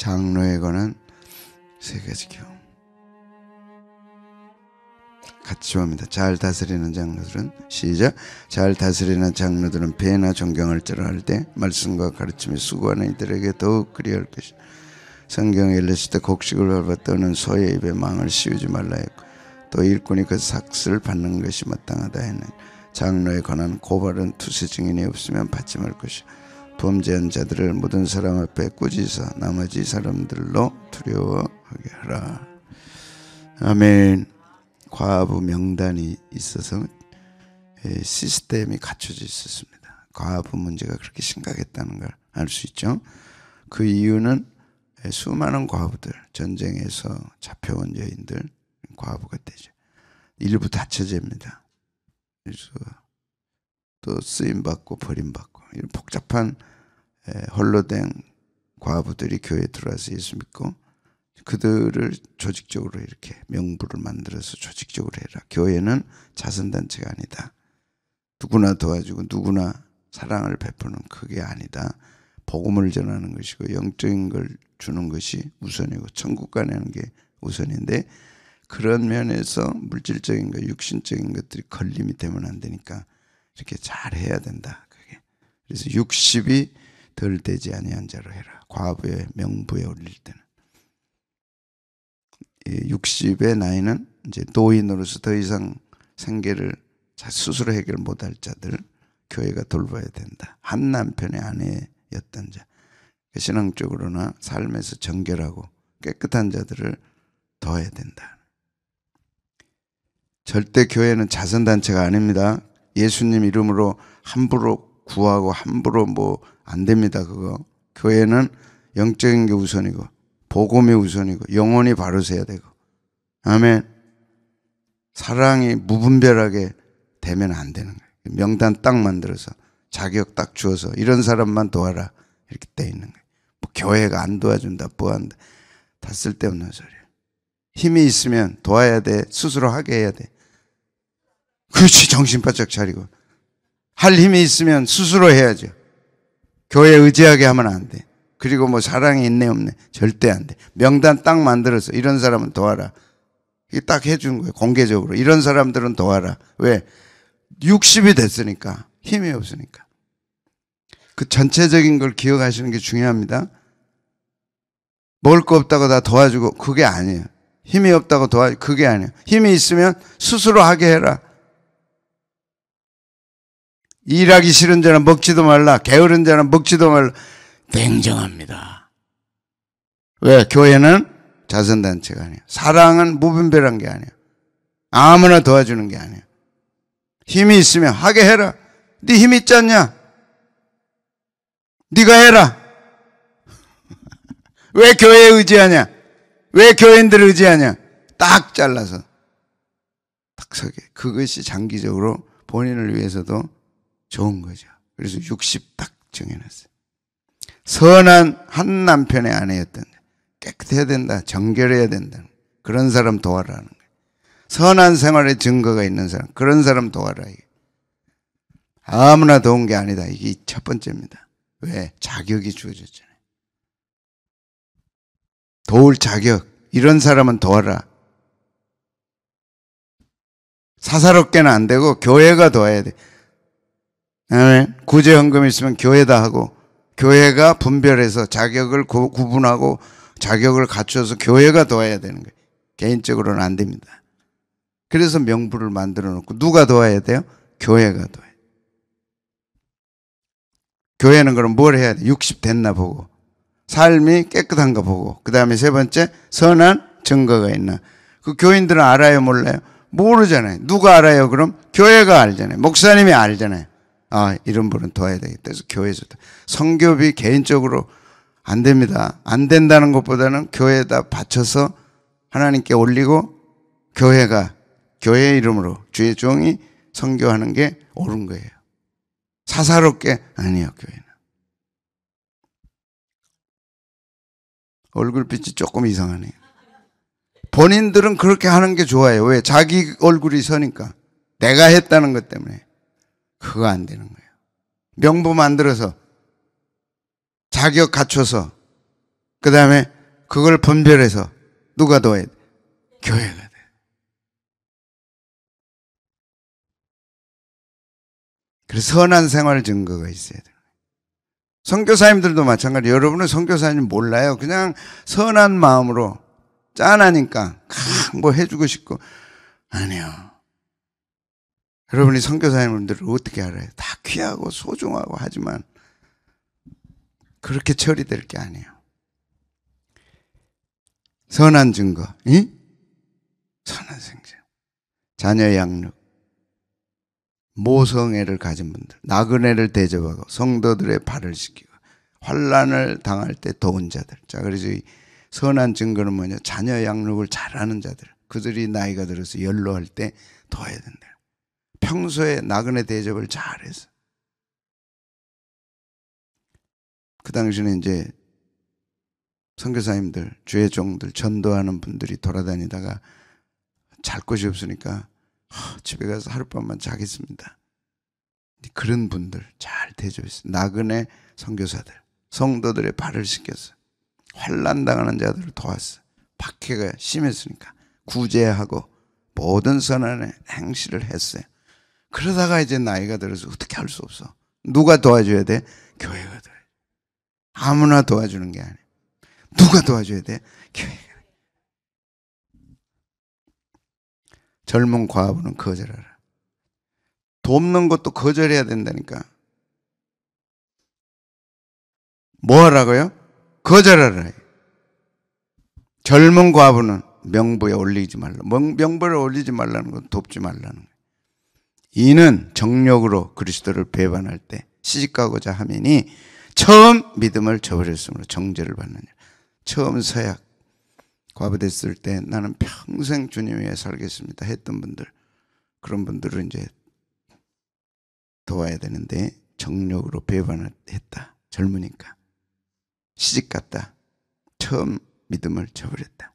장로에 관한 세 가지 교훈. 같이 봅니다. 잘 다스리는 장로들은, 시작. 잘 다스리는 장로들은 배나 존경할 줄 알 때 말씀과 가르침에 수고하는 이들에게 더욱 그리할 것이다. 성경에 일렀을 때 곡식을 밟아 떠는 소의 입에 망을 씌우지 말라 했고, 또 일꾼이 그 삭슬을 받는 것이 마땅하다 했네. 장로에 관한 고발은 투세 증인이 없으면 받지 말 것이다. 범죄한 자들을 모든 사람 앞에 꾸짖어 나머지 사람들로 두려워하게 하라. 아멘. 과부 명단이 있어서 시스템이 갖춰져 있었습니다. 과부 문제가 그렇게 심각했다는 걸 알 수 있죠. 그 이유는 수많은 과부들, 전쟁에서 잡혀온 여인들, 과부가 되죠. 일부 다처제입니다. 그래서 또 쓰임받고 버림받고 이런 복잡한 홀로 된 과부들이 교회에 들어와서 예수 믿고, 그들을 조직적으로 이렇게 명부를 만들어서 조직적으로 해라. 교회는 자선단체가 아니다. 누구나 도와주고 누구나 사랑을 베푸는 그게 아니다. 복음을 전하는 것이고 영적인 걸 주는 것이 우선이고 천국 가는 게 우선인데, 그런 면에서 물질적인 것, 육신적인 것들이 걸림이 되면 안 되니까 이렇게 잘 해야 된다. 그게. 그래서 60이 덜 되지 아니한 자로 해라. 과부의 명부에 올릴 때는. 60의 나이는 이제 노인으로서 더 이상 생계를 스스로 해결 못할 자들, 교회가 돌봐야 된다. 한 남편의 아내였던 자, 신앙적으로나 삶에서 정결하고 깨끗한 자들을 둬야 된다. 절대 교회는 자선단체가 아닙니다. 예수님 이름으로 함부로 구하고 함부로 안 됩니다. 그거. 교회는 영적인 게 우선이고 복음이 우선이고 영혼이 바로 서야 되고, 아멘. 사랑이 무분별하게 되면 안 되는 거예요. 명단 딱 만들어서 자격 딱 주어서 이런 사람만 도와라 이렇게 돼 있는 거예요. 교회가 안 도와준다, 뭐한다, 다 쓸데없는 소리예요. 힘이 있으면 도와야 돼. 스스로 하게 해야 돼. 그렇지. 정신 바짝 차리고. 할 힘이 있으면 스스로 해야죠. 교회 의지하게 하면 안 돼. 그리고 사랑이 있네 없네 절대 안 돼. 명단 딱 만들어서 이런 사람은 도와라. 이게 딱 해준 거예요. 공개적으로. 이런 사람들은 도와라. 왜? 60이 됐으니까. 힘이 없으니까. 그 전체적인 걸 기억하시는 게 중요합니다. 먹을 거 없다고 다 도와주고 그게 아니에요. 힘이 없다고 도와주고 그게 아니에요. 힘이 있으면 스스로 하게 해라. 일하기 싫은 자는 먹지도 말라. 게으른 자는 먹지도 말라. 냉정합니다. 왜? 교회는 자선단체가 아니에요. 사랑은 무분별한 게 아니에요. 아무나 도와주는 게 아니에요. 힘이 있으면 하게 해라. 네 힘 있지 않냐? 네가 해라. 왜 교회에 의지하냐? 왜 교인들을 의지하냐? 딱 잘라서 딱 서게. 그것이 장기적으로 본인을 위해서도 좋은 거죠. 그래서 60 딱 정해놨어요. 선한 한 남편의 아내였던, 깨끗해야 된다, 정결해야 된다, 그런 사람 도와라는 거예요. 선한 생활의 증거가 있는 사람, 그런 사람 도와라. 이게. 아무나 도운 게 아니다. 이게 첫 번째입니다. 왜? 자격이 주어졌잖아요. 도울 자격, 이런 사람은 도와라. 사사롭게는 안 되고 교회가 도와야 돼. 구제 헌금 있으면 교회다 하고, 교회가 분별해서 자격을 구분하고 자격을 갖춰서 교회가 도와야 되는 거예요. 개인적으로는 안 됩니다. 그래서 명부를 만들어 놓고 누가 도와야 돼요? 교회가 도와야 돼요. 교회는 그럼 뭘 해야 돼? 60 됐나 보고, 삶이 깨끗한가 보고, 그 다음에 세 번째 선한 증거가 있나. 그 교인들은 알아요 몰라요? 모르잖아요. 누가 알아요? 그럼 교회가 알잖아요. 목사님이 알잖아요. 아, 이런 분은 도와야 되겠다. 그래서 교회에서 선교비 개인적으로 안 됩니다. 안 된다는 것보다는 교회에다 바쳐서 하나님께 올리고 교회가 교회 이름으로 주의 종이 선교하는 게 옳은 거예요. 사사롭게 아니에요. 교회는. 얼굴빛이 조금 이상하네요. 본인들은 그렇게 하는 게 좋아요. 왜? 자기 얼굴이 서니까. 내가 했다는 것 때문에. 그거 안 되는 거예요. 명부 만들어서 자격 갖춰서 그 다음에 그걸 분별해서 누가 도와야 돼? 교회가 돼. 그래서 선한 생활 증거가 있어야 돼. 선교사님들도 마찬가지. 여러분은 선교사님 몰라요. 그냥 선한 마음으로 짠하니까 뭐 해주고 싶고. 아니요. 여러분이 선교사님들을 어떻게 알아요? 다 귀하고 소중하고 하지만 그렇게 처리될 게 아니에요. 선한 증거, 선한 생존, 자녀 양육, 모성애를 가진 분들, 나그네를 대접하고 성도들의 발을 씻기고 환난을 당할 때 도운 자들. 자, 그래서 이 선한 증거는 뭐냐? 자녀 양육을 잘하는 자들. 그들이 나이가 들어서 연로할 때 도와야 된다. 평소에 나그네 대접을 잘해서. 그 당시에는 이제 선교사님들, 주의 종들, 전도하는 분들이 돌아다니다가 잘 곳이 없으니까 집에 가서 하룻밤만 자겠습니다. 그런 분들 잘 대접했어요. 나그네 선교사들, 성도들의 발을 씻겼어요. 환난 당하는 자들을 도왔어요. 박해가 심했으니까 구제하고 모든 선한 행실을 했어요. 그러다가 이제 나이가 들어서 어떻게 할 수 없어. 누가 도와줘야 돼? 교회가 도와줘야 돼. 아무나 도와주는 게 아니에요. 누가 도와줘야 돼? 교회가. 젊은 과부는 거절하라. 돕는 것도 거절해야 된다니까. 뭐 하라고요? 거절하라. 젊은 과부는 명부에 올리지 말라. 명부에 올리지 말라는 건 돕지 말라는 거예요. 이는 정욕으로 그리스도를 배반할 때 시집가고자 하매니 처음 믿음을 저버렸으므로 정죄를 받느니라. 처음 서약 과부 됐을 때 나는 평생 주님 위해 살겠습니다 했던 분들, 그런 분들은 이제 도와야 되는데 정욕으로 배반했다. 젊으니까 시집갔다. 처음 믿음을 저버렸다.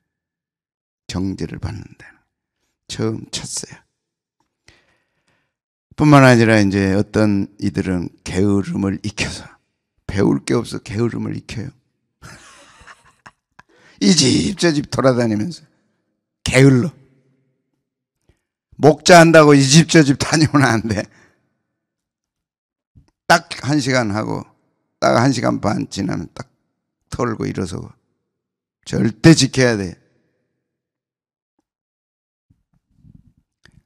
정죄를 받는다. 처음 쳤어요. 뿐만 아니라 이제 어떤 이들은 게으름을 익혀서, 배울 게 없어 게으름을 익혀요. 이 집 저 집 돌아다니면서 게을러. 목자 한다고 이 집 저 집 다니면 안 돼. 딱 1시간 하고 딱 1시간 반 지나면 딱 털고 일어서고. 절대 지켜야 돼.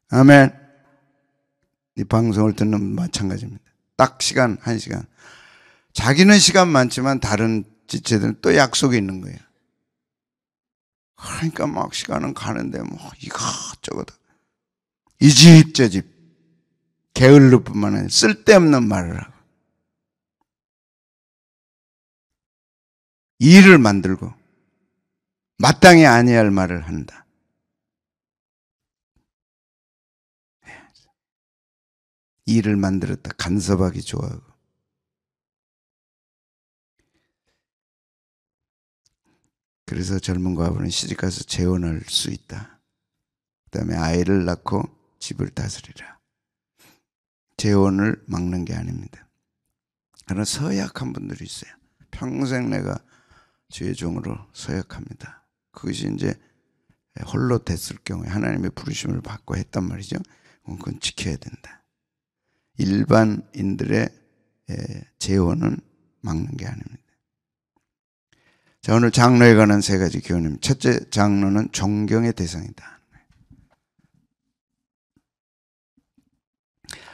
아멘. 이 방송을 듣는 분 마찬가지입니다. 딱 시간 1시간. 자기는 시간 많지만 다른 지체들은 또 약속이 있는 거예요. 그러니까 막 시간은 가는데 뭐 이것저것 이 집 저 집 게을를 뿐만 아니라 쓸데없는 말을 하고 일을 만들고 마땅히 아니할 할 말을 한다. 일을 만들었다 간섭하기 좋아하고. 그래서 젊은 과부는 시집가서 재혼할 수 있다. 그 다음에 아이를 낳고 집을 다스리라. 재혼을 막는 게 아닙니다. 그러나 서약한 분들이 있어요. 평생 내가 주의 종으로 서약합니다. 그것이 이제 홀로 됐을 경우에 하나님의 부르심을 받고 했단 말이죠. 그건 지켜야 된다. 일반인들의 재혼은 막는 게 아닙니다. 자, 오늘 장로에 관한 3가지 교훈입니다. 첫째, 장로는 존경의 대상이다.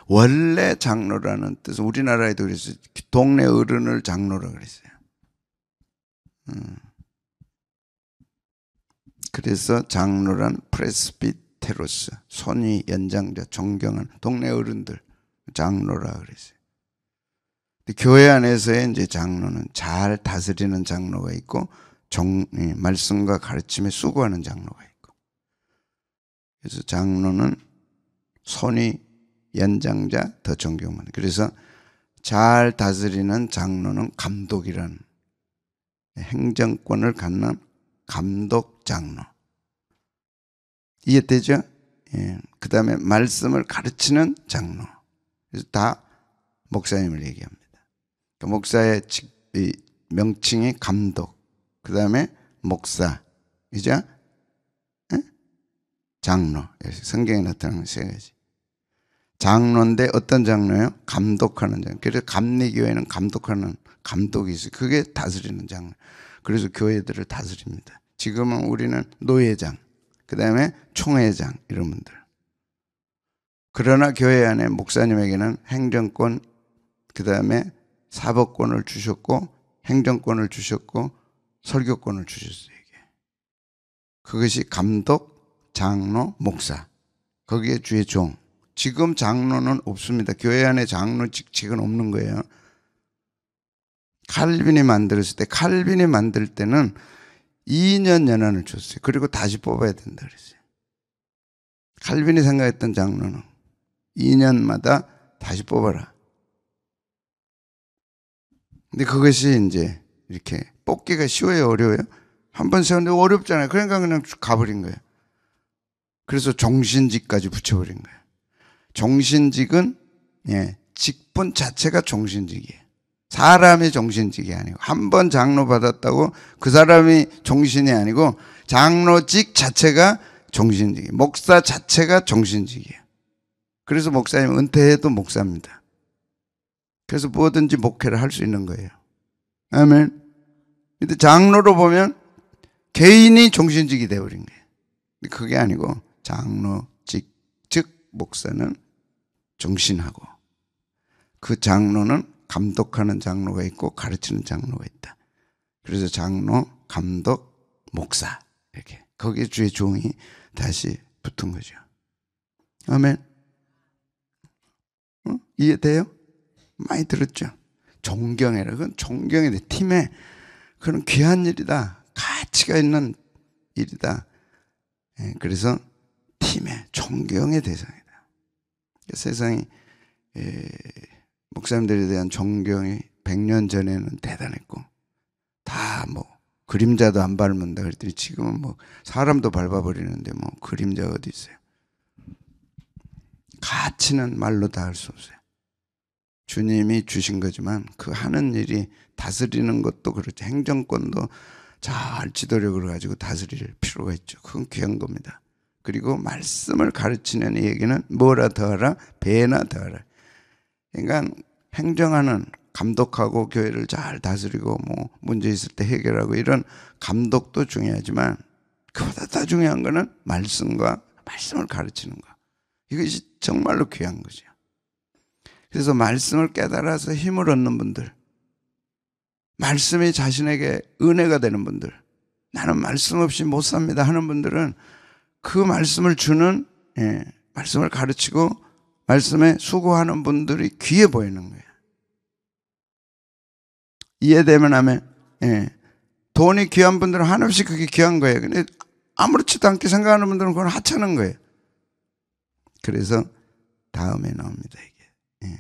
원래 장로라는 뜻은 우리나라에도 그랬어요. 동네 어른을 장로라고 그랬어요. 그래서 장로란 프레스비테로스, 손위 연장자, 존경한 동네 어른들 장로라 그랬어요. 교회 안에서의 이제 장로는 잘 다스리는 장로가 있고 말씀과 가르침에 수고하는 장로가 있고. 그래서 장로는 손위 연장자, 더 존경받는. 그래서 잘 다스리는 장로는 감독이라는 행정권을 갖는 감독 장로. 이해되죠? 예. 그 다음에 말씀을 가르치는 장로. 그래서 다 목사님을 얘기합니다. 목사의 명칭이 감독, 그 다음에 목사, 이제 장로. 성경에 나타나는 세 가지. 장로인데 어떤 장로예요? 감독하는 장로. 그래서 감리교회는 감독하는 감독이 있어요. 그게 다스리는 장로. 그래서 교회들을 다스립니다. 지금은 우리는 노회장, 그 다음에 총회장 이런 분들. 그러나 교회 안에 목사님에게는 행정권, 그 다음에 사법권을 주셨고 행정권을 주셨고 설교권을 주셨어요. 이게. 그것이 감독, 장로, 목사. 거기에 주의 종. 지금 장로는 없습니다. 교회 안에 장로 직책은 없는 거예요. 칼빈이 만들었을 때, 칼빈이 만들 때는 2년 연한을 줬어요. 그리고 다시 뽑아야 된다 그랬어요. 칼빈이 생각했던 장로는 2년마다 다시 뽑아라. 근데 그것이 이제 이렇게 뽑기가 쉬워요, 어려워요? 한 번 세웠는데 어렵잖아요. 그러니까 그냥 가버린 거예요. 그래서 종신직까지 붙여버린 거예요. 종신직은 직분 자체가 종신직이에요. 사람이 종신직이 아니고 한 번 장로 받았다고 그 사람이 종신이 아니고 장로직 자체가 종신직이에요. 목사 자체가 종신직이에요. 그래서 목사님 은퇴해도 목사입니다. 그래서 뭐든지 목회를 할 수 있는 거예요. 아멘. 근데 장로로 보면 개인이 종신직이 되어버린 거예요. 그게 아니고 장로직, 즉 목사는 종신하고 그 장로는 감독하는 장로가 있고 가르치는 장로가 있다. 그래서 장로, 감독, 목사 이렇게 거기에 주의 종이 다시 붙은 거죠. 아멘. 이해돼요? 많이 들었죠? 존경해라. 그건 존경해야 돼. 팀에 그런 귀한 일이다. 가치가 있는 일이다. 그래서 팀의 존경의 대상이다. 세상이 목사님들에 대한 존경이 100년 전에는 대단했고 다 뭐 그림자도 안 밟는다 그랬더니 지금은 뭐 사람도 밟아버리는데 뭐 그림자가 어디 있어요. 가치는 말로 다 할 수 없어요. 주님이 주신 거지만 그 하는 일이 다스리는 것도 그렇죠. 행정권도 잘 지도력을 가지고 다스릴 필요가 있죠. 그건 귀한 겁니다. 그리고 말씀을 가르치는 얘기는 뭐라 더하라? 배나 더하라. 그러니까 행정하는 감독하고 교회를 잘 다스리고 뭐 문제 있을 때 해결하고 이런 감독도 중요하지만 그보다 더 중요한 거는 말씀과 말씀을 가르치는 거. 이것이 정말로 귀한 거죠. 그래서 말씀을 깨달아서 힘을 얻는 분들, 말씀이 자신에게 은혜가 되는 분들, 나는 말씀 없이 못 삽니다 하는 분들은 그 말씀을 주는 말씀을 가르치고 말씀에 수고하는 분들이 귀해 보이는 거예요. 이해되면 하면 돈이 귀한 분들은 한없이 그게 귀한 거예요. 근데 아무렇지도 않게 생각하는 분들은 그건 하찮은 거예요. 그래서 다음에 나옵니다. 이게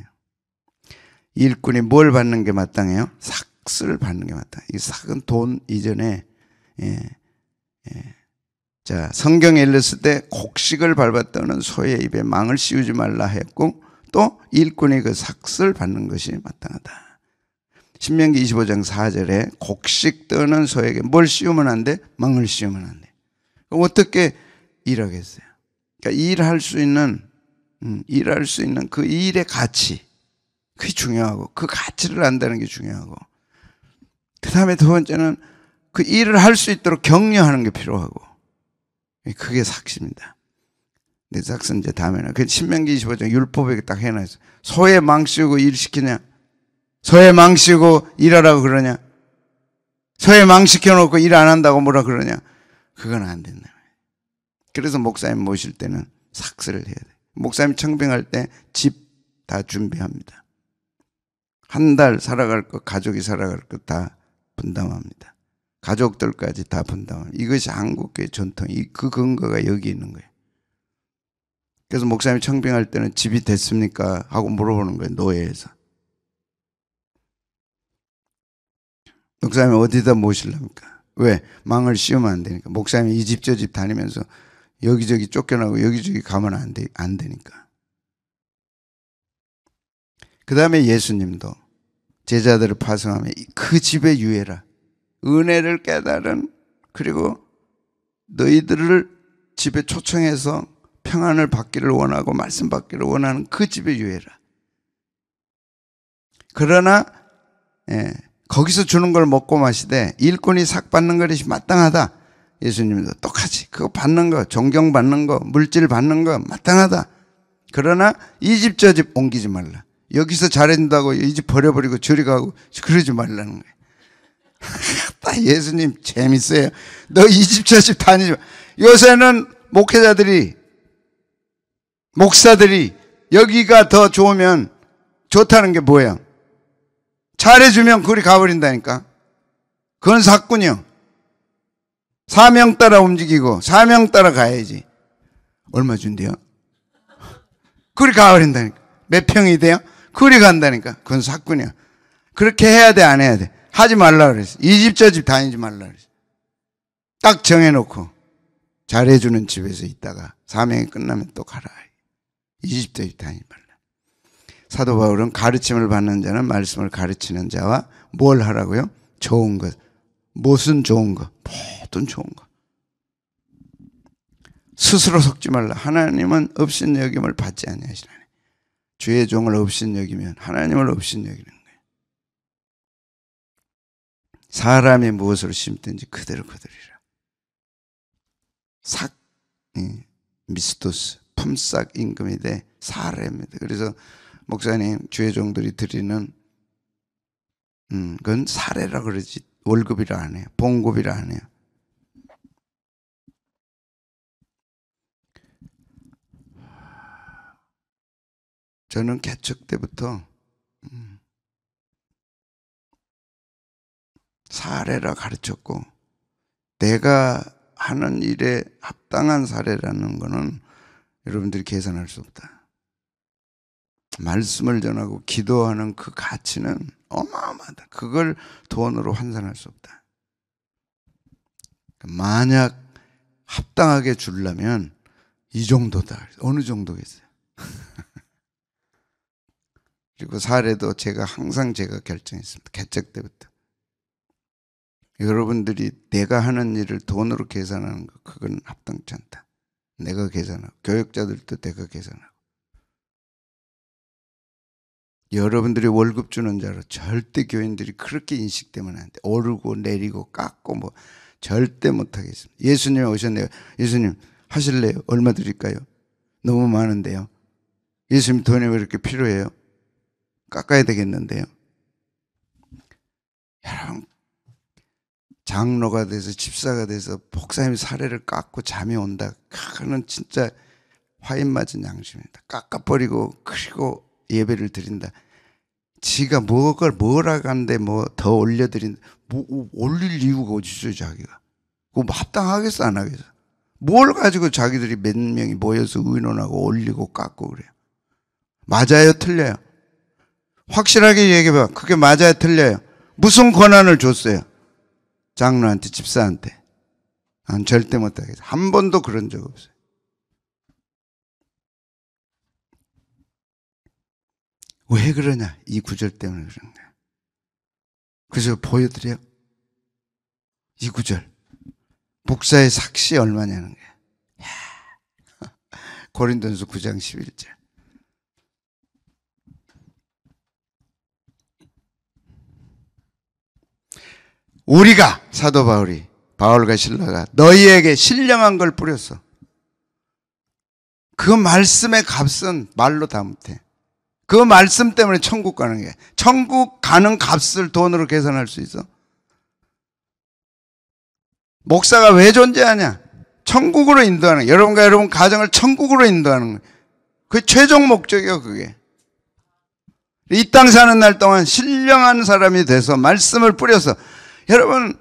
일꾼이 뭘 받는 게 마땅해요? 삭을 받는 게 마땅해요. 이 삭은 돈 이전에 자, 성경에 읽었을 때 곡식을 밟았다는 소의 입에 망을 씌우지 말라 했고 또 일꾼이 그 삭을 받는 것이 마땅하다. 신명기 25장 4절에 곡식 떠는 소에게 뭘 씌우면 안 돼? 망을 씌우면 안 돼. 그럼 어떻게 일하겠어요? 그러니까 일할 수 있는 그 일의 가치, 그게 중요하고 그 가치를 안다는 게 중요하고 그 다음에 두 번째는 그 일을 할 수 있도록 격려하는 게 필요하고 그게 삭입니다. 근데 삭은 이제 다음에는 그 신명기 25장 율법에 딱 해놨어요. 소에 망 씌우고 일 시키냐? 소에 망 씌우고 일하라고 그러냐? 소에 망 시켜놓고 일 안 한다고 뭐라 그러냐? 그건 안 된다. 그래서 목사님 모실 때는 삭스를 해야 돼. 목사님 청빙할 때 집 다 준비합니다. 한 달 살아갈 것, 가족이 살아갈 것 다 분담합니다. 가족들까지 다 분담합니다. 이것이 한국교회 전통, 그 근거가 여기 있는 거예요. 그래서 목사님 청빙할 때는 집이 됐습니까? 하고 물어보는 거예요. 노예에서. 목사님 어디다 모시려니까? 왜? 망을 씌우면 안 되니까. 목사님이 이 집 저 집 다니면서 여기저기 쫓겨나고 여기저기 가면 안 되니까. 그 다음에 예수님도 제자들을 파송하면 그 집에 유해라. 은혜를 깨달은, 그리고 너희들을 집에 초청해서 평안을 받기를 원하고 말씀 받기를 원하는 그 집에 유해라. 그러나 거기서 주는 걸 먹고 마시되 일꾼이 삭 받는 것이 마땅하다. 예수님도 똑같이 그거 받는 거, 존경받는 거, 물질 받는 거 마땅하다. 그러나 이 집 저 집 옮기지 말라. 여기서 잘해준다고 이 집 버려버리고 저리 가고 그러지 말라는 거예요. 예수님 재밌어요. 너 이 집 저 집 다니지 마. 요새는 목사들이 여기가 더 좋으면 좋다는 게 뭐예요? 잘해주면 그리 가버린다니까. 그건 삭군요. 사명 따라 움직이고 사명 따라 가야지. 얼마 준대요? 그리 가버린다니까. 몇 평이 돼요? 그리 간다니까. 그건 삭군이야. 그렇게 해야 돼, 안 해야 돼? 하지 말라 그랬어. 이 집 저 집 다니지 말라 그랬어. 딱 정해놓고 잘해주는 집에서 있다가 사명이 끝나면 또 가라. 이 집 저 집 다니지 말라. 사도 바울은 가르침을 받는 자는 말씀을 가르치는 자와 뭘 하라고요? 좋은 것. 무슨 좋은 것? 모든 좋은 것. 스스로 속지 말라. 하나님은 업신여김을 받지 아니하시나니. 주의 종을 업신여기면 하나님을 업신여기는 거예요. 사람이 무엇으로 심든지 그대로 거두리라. 미스토스, 품삯 임금이 돼 사례입니다. 그래서 목사님, 주의 종들이 드리는 그건 사례라 그러지 월급이라 안 해요. 봉급이라 안 해요. 저는 개척 때부터 사례라 가르쳤고, 내가 하는 일에 합당한 사례라는 거는 여러분들이 계산할 수 없다. 말씀을 전하고 기도하는 그 가치는 어마어마하다. 그걸 돈으로 환산할 수 없다. 만약 합당하게 주려면 이 정도다. 어느 정도겠어요? 그리고 사례도 항상 제가 결정했습니다. 개척 때부터. 여러분들이 내가 하는 일을 돈으로 계산하는 거, 그건 합당치 않다. 내가 계산하고, 교육자들도 내가 계산하고. 여러분들이 월급 주는 자로 절대 교인들이 그렇게 인식되면 안 돼. 오르고 내리고 깎고 뭐 절대 못하겠습니다. 예수님이 오셨네요. 예수님 하실래요? 얼마 드릴까요? 너무 많은데요. 예수님 돈이 왜 이렇게 필요해요? 깎아야 되겠는데요. 여러분, 장로가 돼서 집사가 돼서 목사님 사례를 깎고 잠이 온다. 그거는 진짜 화인 맞은 양심입니다. 깎아버리고 그리고 예배를 드린다. 지가 뭐라고 하는데 뭐 더 올려드린다. 뭐 올릴 이유가 어디있어요, 자기가. 그거 뭐 합당하겠어, 안 하겠어? 뭘 가지고 자기들이 몇 명이 모여서 의논하고 올리고 깎고 그래요. 맞아요, 틀려요? 확실하게 얘기해봐. 그게 맞아요, 틀려요? 무슨 권한을 줬어요? 장로한테, 집사한테. 난 절대 못하겠어. 한 번도 그런 적 없어요. 왜 그러냐? 이 구절 때문에 그런 거야. 그래서 보여드려요. 이 구절. 목사의 삭시 얼마냐는 거야. 고린도전서 9장 11절. 우리가, 사도 바울과 실라가 너희에게 신령한 걸 뿌렸어. 그 말씀의 값은 말로 다 못해. 그 말씀 때문에 천국 가는 게. 천국 가는 값을 돈으로 계산할 수 있어? 목사가 왜 존재하냐? 천국으로 인도하는 거예요. 여러분과 여러분 가정을 천국으로 인도하는 거예요. 그 최종 목적이요, 그게. 이 땅 사는 날 동안 신령한 사람이 돼서 말씀을 뿌려서, 여러분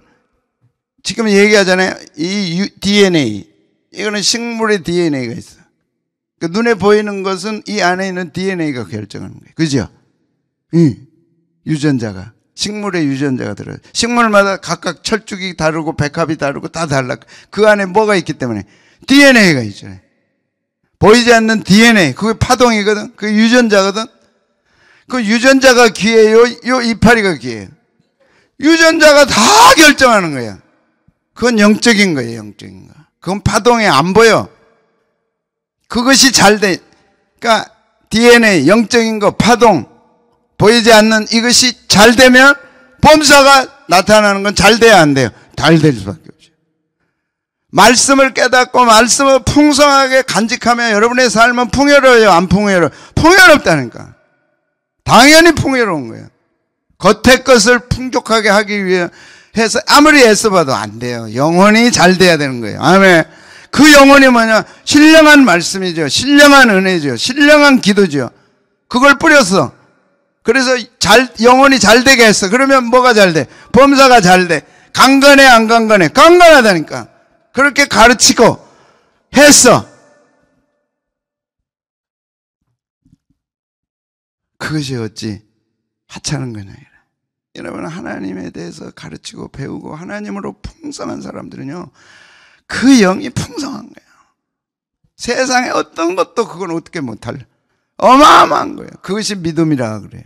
지금 얘기하잖아요. 이 DNA, 이거는 식물의 DNA가 있어. 그 눈에 보이는 것은 이 안에 있는 DNA가 결정하는 거예요. 그죠? 유전자가, 식물의 유전자가 들어요. 식물마다 각각 철쭉이 다르고 백합이 다르고 다 달라. 그 안에 뭐가 있기 때문에 DNA가 있잖아요. 보이지 않는 DNA, 그게 파동이거든. 그 유전자거든. 그 유전자가 귀해요, 요 이파리가 귀해요? 유전자가 다 결정하는 거야. 그건 영적인 거예요. 영적인 거. 그건 파동에 안 보여. 그것이 잘 돼. 그러니까 DNA, 영적인 거, 파동, 보이지 않는 이것이 잘 되면 범사가 나타나는 건 잘 돼야 안 돼요. 잘 될 수밖에 없죠. 말씀을 깨닫고 말씀을 풍성하게 간직하면 여러분의 삶은 풍요로워요? 안 풍요로워요? 풍요롭다니까. 당연히 풍요로운 거예요. 겉의 것을 풍족하게 하기 위해 해서 아무리 애써봐도 안 돼요. 영혼이 잘 돼야 되는 거예요. 아멘. 그 영혼이 뭐냐? 신령한 말씀이죠. 신령한 은혜죠. 신령한 기도죠. 그걸 뿌렸어. 그래서 영혼이 잘 되게 했어. 그러면 뭐가 잘 돼? 범사가 잘 돼. 강건해, 안 강건해? 강건하다니까. 그렇게 가르치고 했어. 그것이 어찌 하찮은 거냐. 여러분, 하나님에 대해서 가르치고 배우고 하나님으로 풍성한 사람들은요, 그 영이 풍성한 거예요. 세상에 어떤 것도 그건 어떻게 못할, 어마어마한 거예요. 그것이 믿음이라 그래요.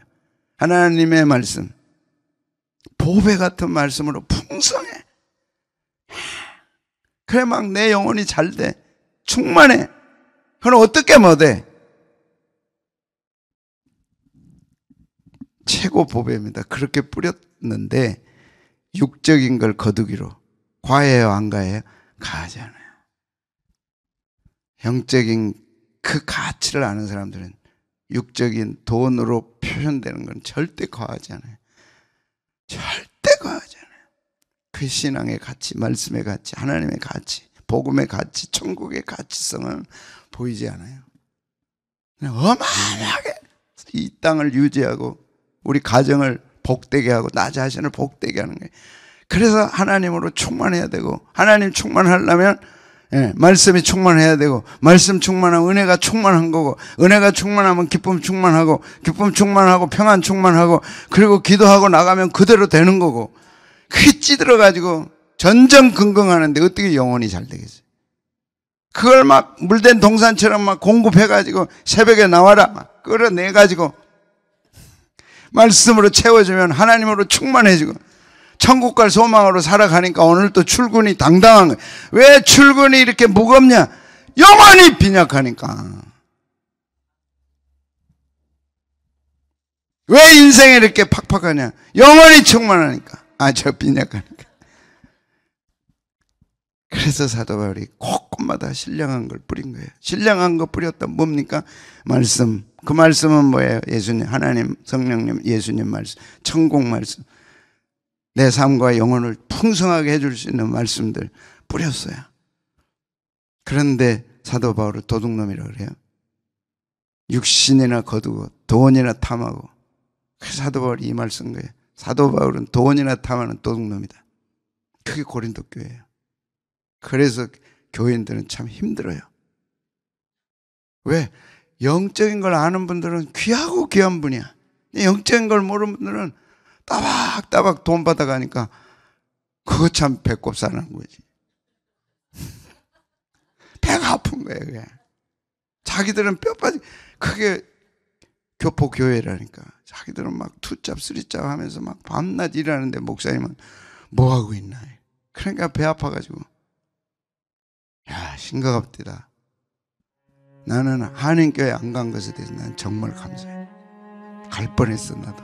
하나님의 말씀, 보배 같은 말씀으로 풍성해. 그래 막 내 영혼이 잘 돼. 충만해. 그럼 어떻게 못해? 최고 보배입니다. 그렇게 뿌렸는데 육적인 걸 거두기로 과해요, 안 과해요? 과하지 않아요. 영적인 그 가치를 아는 사람들은 육적인 돈으로 표현되는 건 절대 과하지 않아요. 절대 과하지 않아요. 그 신앙의 가치, 말씀의 가치, 하나님의 가치, 복음의 가치, 천국의 가치성은 보이지 않아요. 그냥 어마어마하게 이 땅을 유지하고 우리 가정을 복되게 하고 나 자신을 복되게 하는 거예요. 그래서 하나님으로 충만해야 되고, 하나님 충만하려면 말씀이 충만해야 되고, 말씀 충만하면 은혜가 충만한 거고, 은혜가 충만하면 기쁨 충만하고, 기쁨 충만하고 평안 충만하고, 그리고 기도하고 나가면 그대로 되는 거고. 그게 찌들어가지고 전전긍긍하는데 어떻게 영혼이 잘 되겠어요? 그걸 막 물된 동산처럼 막 공급해가지고 새벽에 나와라 막 끌어내가지고 말씀으로 채워주면 하나님으로 충만해지고 천국 갈 소망으로 살아가니까 오늘 또 출근이 당당한 거예요. 왜 출근이 이렇게 무겁냐? 영혼이 빈약하니까. 왜 인생이 이렇게 팍팍하냐? 영혼이 충만하니까. 빈약하니까. 그래서 사도 바울이 곳곳마다 신령한 걸 뿌린 거예요. 신령한 거 뿌렸다 뭡니까? 말씀. 그 말씀은 뭐예요? 예수님, 하나님, 성령님, 예수님 말씀, 천국 말씀. 내 삶과 영혼을 풍성하게 해줄 수 있는 말씀들 뿌렸어요. 그런데 사도 바울을 도둑놈이라고 그래요. 육신이나 거두고 돈이나 탐하고. 그래서 사도 바울이 이 말 쓴 거예요. 사도 바울은 돈이나 탐하는 도둑놈이다. 그게 고린도 교회예요. 그래서 교인들은 참 힘들어요. 왜? 영적인 걸 아는 분들은 귀하고 귀한 분이야. 영적인 걸 모르는 분들은 따박따박 돈 받아가니까 그거 참 배꼽 사는 거지. 배가 아픈 거예요. 그게. 자기들은 뼈 빠지. 그게 교포교회라니까. 자기들은 막 투잡 쓰리잡 하면서 막 밤낮 일하는데 목사님은 뭐 하고 있나. 그러니까 배 아파가지고. 야, 심각합니다. 나는 한인교회 안 간 것에 대해서 난 정말 감사해. 갈 뻔했어 나도.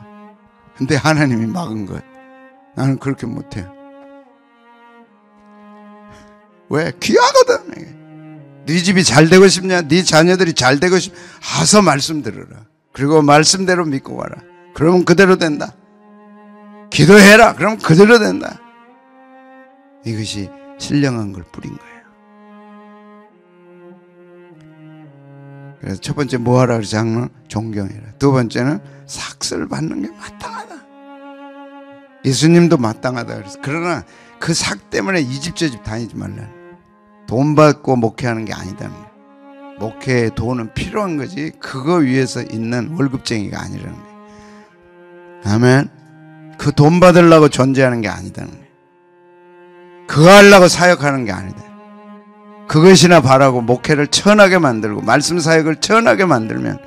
근데 하나님이 막은 거야. 나는 그렇게 못해. 왜? 귀하거든. 네 집이 잘 되고 싶냐? 네 자녀들이 잘 되고 싶냐? 가서 말씀 들으라. 그리고 말씀대로 믿고 가라. 그러면 그대로 된다. 기도해라. 그럼 그대로 된다. 이것이 신령한 걸 뿌린 거예요. 그래서 첫 번째 뭐 하라 그러지 않나? 존경해라. 두 번째는 삭슬 받는 게 마땅하다. 예수님도 마땅하다 그랬어. 그러나 그 삭 때문에 이 집 저 집 다니지 말라. 돈 받고 목회하는 게 아니다는 거야. 목회에 돈은 필요한 거지 그거 위해서 있는 월급쟁이가 아니라는 거야. 아멘. 그 돈 받으려고 존재하는 게 아니다는 거야. 그거 하려고 사역하는 게 아니다. 그것이나 바라고 목회를 천하게 만들고 말씀 사역을 천하게 만들면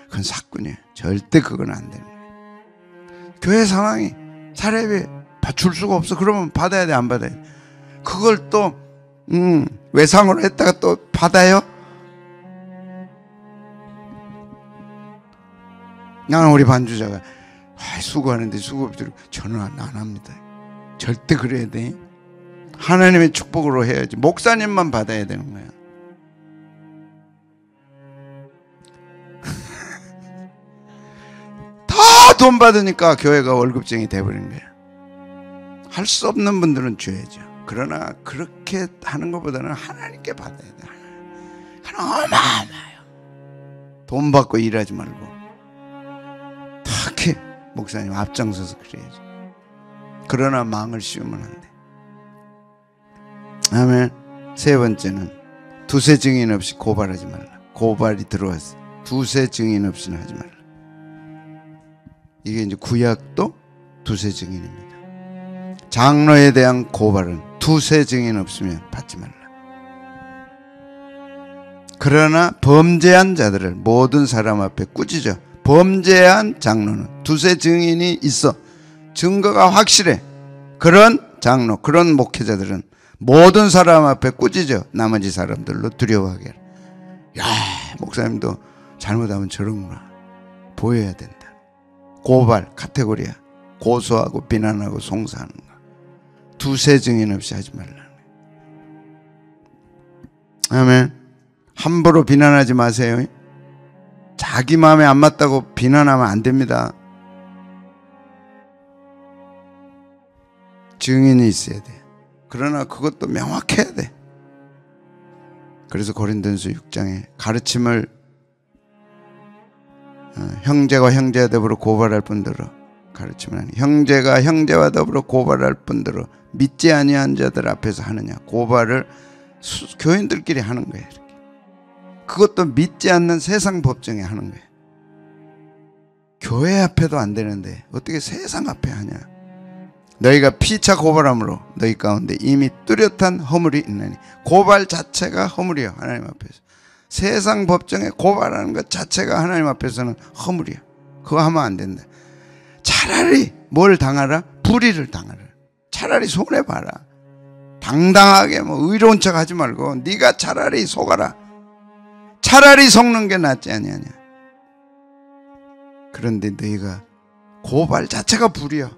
그건 사꾼이에요. 절대 그건 안 되는 거예요. 교회 상황이 사례비 줄 수가 없어. 그러면 받아야 돼, 안 받아야 돼? 그걸 또 외상으로 했다가 또 받아요? 나는 우리 반주자가 수고하는데 수고비들 저는 안 합니다. 절대 그래야 돼. 하나님의 축복으로 해야지. 목사님만 받아야 되는 거야. 다 돈 받으니까 교회가 월급쟁이 돼버린 거야. 할 수 없는 분들은 줘야죠. 그러나 그렇게 하는 것보다는 하나님께 받아야 돼. 하나님 어마어마해요. 돈 받고 일하지 말고 특히 목사님 앞장서서 그래야죠. 그러나 망을 씌우면 안 돼. 아멘. 세 번째는 두세 증인 없이 고발하지 말라. 고발이 들어왔어. 두세 증인 없이는 하지 말라. 이게 이제 구약도 두세 증인입니다. 장로에 대한 고발은 두세 증인 없으면 받지 말라. 그러나 범죄한 자들을 모든 사람 앞에 꾸짖어. 범죄한 장로는 두세 증인이 있어. 증거가 확실해. 그런 장로, 그런 목회자들은 모든 사람 앞에 꾸짖어 나머지 사람들로 두려워하게 해라. 야, 목사님도 잘못하면 저런구나. 보여야 된다. 고발 카테고리야. 고소하고 비난하고 송사하는 거. 두세 증인 없이 하지 말라는 거예요. 아멘. 함부로 비난하지 마세요. 자기 마음에 안 맞다고 비난하면 안 됩니다. 증인이 있어야 돼. 그러나 그것도 명확해야 돼. 그래서 고린도전서 6장에 가르침을 형제가 형제와 더불어 고발할 뿐더러 가르침을 하니 형제가 형제와 더불어 고발할 뿐더러 믿지 아니한 자들 앞에서 하느냐. 고발을 교인들끼리 하는 거예요. 이렇게. 그것도 믿지 않는 세상 법정에 하는 거예요. 교회 앞에도 안 되는데 어떻게 세상 앞에 하냐. 너희가 피차 고발함으로 너희 가운데 이미 뚜렷한 허물이 있나니. 고발 자체가 허물이요. 하나님 앞에서. 세상 법정에 고발하는 것 자체가 하나님 앞에서는 허물이야. 그거 하면 안 된다. 차라리 뭘 당하라? 불의를 당하라. 차라리 손해봐라. 당당하게 의로운 척 하지 말고 네가 차라리 속아라. 차라리 속는 게 낫지 아니하냐. 그런데 너희가 고발 자체가 불의야.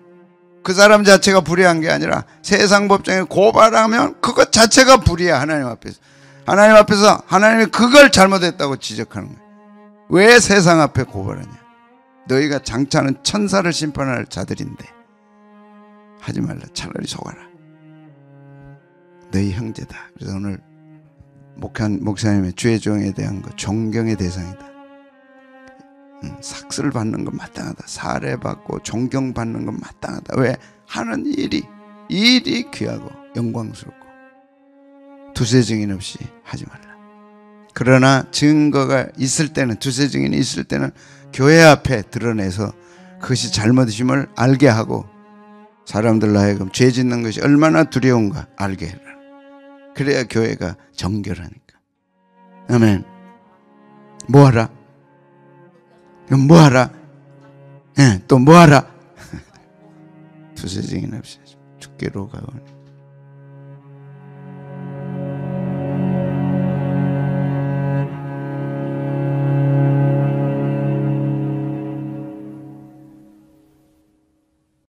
그 사람 자체가 불의한 게 아니라 세상 법정에 고발하면 그것 자체가 불의야. 하나님 앞에서. 하나님 앞에서 하나님이 그걸 잘못했다고 지적하는 거야. 왜 세상 앞에 고발하냐. 너희가 장차는 천사를 심판할 자들인데 하지 말라. 차라리 속아라. 너희 형제다. 그래서 오늘 목사님의 주의 종에 대한 거 존경의 대상이다. 삭스를 받는 건 마땅하다. 사례받고 존경받는 건 마땅하다. 왜? 하는 일이 귀하고 영광스럽고 두세 증인 없이 하지 말라. 그러나 증거가 있을 때는, 두세 증인이 있을 때는 교회 앞에 드러내서 그것이 잘못임을 알게 하고 사람들로 하여금 죄 짓는 것이 얼마나 두려운가 알게 해라. 그래야 교회가 정결하니까. 아멘. 뭐하라? 뭐하라? 또 뭐하라? 두세 증인 없이 주께로 가오니